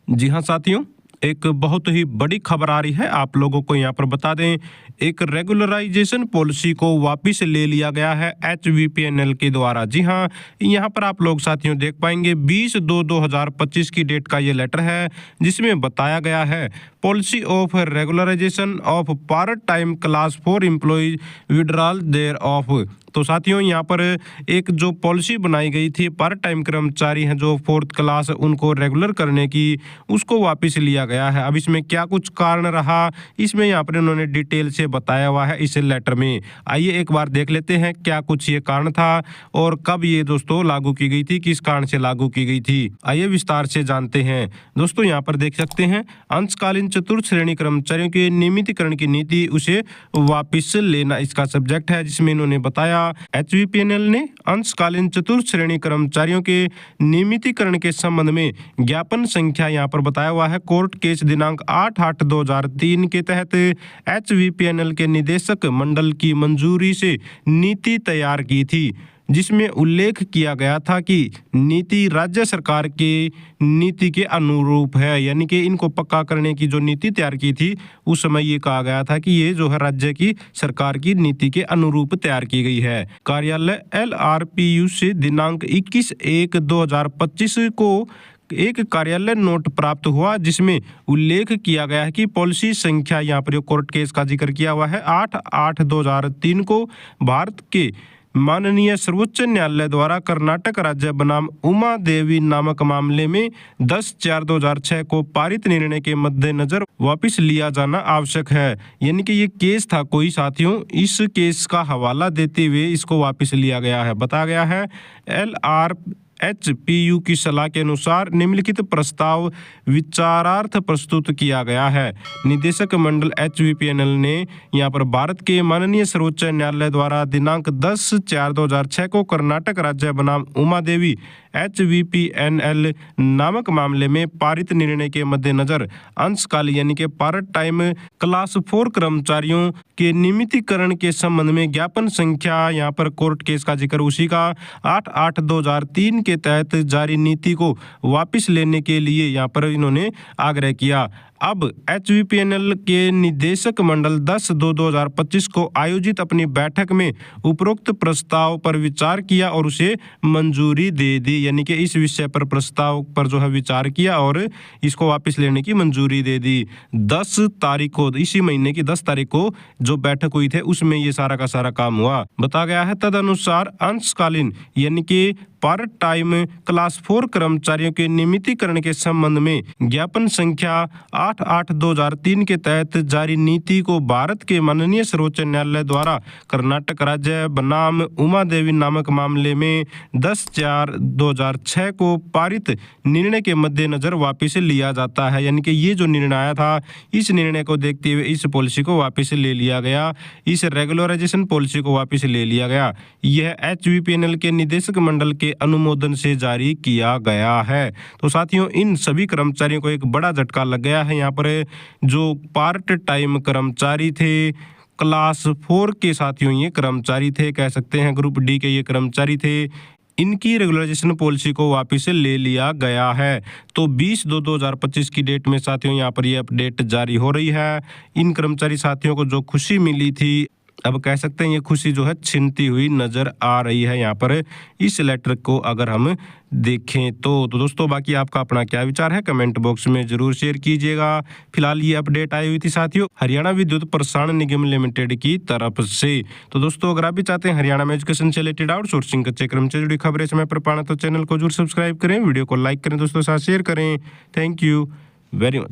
जी हाँ साथियों, एक बहुत ही बड़ी खबर आ रही है। आप लोगों को यहाँ पर बता दें, एक रेगुलराइजेशन पॉलिसी को वापस ले लिया गया है HVPNL के द्वारा। जी हाँ, यहाँ पर आप लोग साथियों देख पाएंगे 20/2/2025 की डेट का ये लेटर है, जिसमें बताया गया है policy of regularization of part time class 4 employees withdrawal thereof. तो साथियों यहाँ पर एक जो पॉलिसी बनाई गई थी, पार्ट टाइम कर्मचारी हैं जो 4th क्लास उनको रेगुलर करने की, उसको वापस लिया गया है। अब इसमें क्या कुछ कारण रहा, इसमें यहाँ पर इन्होंने डिटेल से बताया हुआ है इस लेटर में। आइए एक बार देख लेते हैं क्या कुछ ये कारण था और कब ये दोस्तों लागू की गई थी, किस कारण से लागू की गई थी। आइए विस्तार से जानते हैं। दोस्तों यहाँ पर देख सकते हैं, अंशकालीन चतुर्थ श्रेणी कर्मचारियों के नियमितीकरण की नीति, उसे वापस लेना इसका सब्जेक्ट है, जिसमें इन्होंने बताया HVPNL ने अंशकालीन चतुर्थ श्रेणी कर्मचारियों के नियमितीकरण के संबंध में ज्ञापन संख्या यहाँ पर बताया हुआ है कोर्ट केस दिनांक 8/8/2003 के तहत HVPNL के निदेशक मंडल की मंजूरी से नीति तैयार की थी, जिसमें उल्लेख किया गया था कि नीति राज्य सरकार की नीति के अनुरूप है। यानी कि इनको पक्का करने की जो नीति तैयार की थी, उस समय ये कहा गया था कि ये जो है राज्य की सरकार की नीति के अनुरूप तैयार की गई है। कार्यालय LRPU से दिनांक 21/1/2025 को एक कार्यालय नोट प्राप्त हुआ, जिसमें उल्लेख किया गया है कि पॉलिसी संख्या, यहाँ पर कोर्ट केस का जिक्र किया हुआ है, 8/8/2003 को भारत के माननीय सर्वोच्च न्यायालय द्वारा कर्नाटक राज्य बनाम उमा देवी नामक मामले में 10/4/2006 को पारित निर्णय के मद्देनजर वापस लिया जाना आवश्यक है। यानी कि ये केस था कोई साथियों, इस केस का हवाला देते हुए इसको वापस लिया गया है। बताया गया है LRHPU की सलाह के अनुसार निम्नलिखित प्रस्ताव विचारार्थ प्रस्तुत किया गया है। निदेशक मंडल HVPNL ने यहाँ पर भारत के माननीय सर्वोच्च न्यायालय द्वारा दिनांक 10/4/2006 को कर्नाटक राज्य बनाम उमा देवी HVPNL नामक मामले में पारित निर्णय के मद्देनजर अंशकालीन यानी कि पार्ट टाइम क्लास 4 कर्मचारियों के नियमितीकरण के संबंध में ज्ञापन संख्या, यहाँ पर कोर्ट केस का जिक्र उसी का 8/8/2003 के तहत जारी नीति को वापस लेने के लिए यहाँ पर इन्होंने आग्रह किया। अब HVPNL के निदेशक मंडल 10/2/2025 को आयोजित अपनी बैठक में उपरोक्त प्रस्ताव पर विचार किया और उसे मंजूरी दे दी। यानी कि इस विषय पर प्रस्ताव पर जो है विचार किया और इसको वापस लेने की मंजूरी दे दी। 10 तारीख को, इसी महीने की 10 तारीख को जो बैठक हुई थी, उसमें ये सारा का सारा काम हुआ। बताया गया है तदनुसार अंशकालीन यानी कि पार्ट टाइम क्लास 4 कर्मचारियों के नियमितीकरण के संबंध में ज्ञापन संख्या 8/8/2003 के तहत जारी नीति को भारत के माननीय सर्वोच्च न्यायालय द्वारा कर्नाटक राज्य बनाम उमा देवी नामक मामले में 10/4/2006 को पारित निर्णय के मद्देनजर वापस लिया जाता है। यानी कि ये जो निर्णय आया था, इस निर्णय को देखते हुए इस पॉलिसी को वापस ले लिया गया, इस रेगुलराइजेशन पॉलिसी को वापस ले लिया गया। यह HVPNL के निदेशक मंडल के अनुमोदन से जारी किया गया है। तो साथियों, इन सभी कर्मचारियों को एक बड़ा झटका लग गया है। यहाँ पर जो पार्ट टाइम कर्मचारी थे, क्लास 4 के साथियों ये कर्मचारी थे, कह सकते हैं ग्रुप D के ये कर्मचारी थे, इनकी रेगुलराइजेशन पॉलिसी को वापस ले लिया गया है। तो 20/2/2025 की डेट में साथियों यहाँ पर ये अपडेट जारी हो रही है। इन कर्मचारी साथियों को जो खुशी मिली थी, अब कह सकते हैं ये खुशी जो है छिनती हुई नजर आ रही है यहाँ पर इस लेटर को अगर हम देखें तो दोस्तों, बाकी आपका अपना क्या विचार है कमेंट बॉक्स में जरूर शेयर कीजिएगा। फिलहाल ये अपडेट आई हुई थी साथियों हरियाणा विद्युत प्रसारण निगम लिमिटेड की तरफ से। तो दोस्तों, अगर आप भी चाहते हैं हरियाणा में एजुकेशन से रिलेटेड आउटसोर्सिंग कच्चे क्रम से जुड़ी खबरें समय पर पाना, तो चैनल को जरूर सब्सक्राइब करें, वीडियो को लाइक करें, दोस्तों साथ शेयर करें। Thank you very much.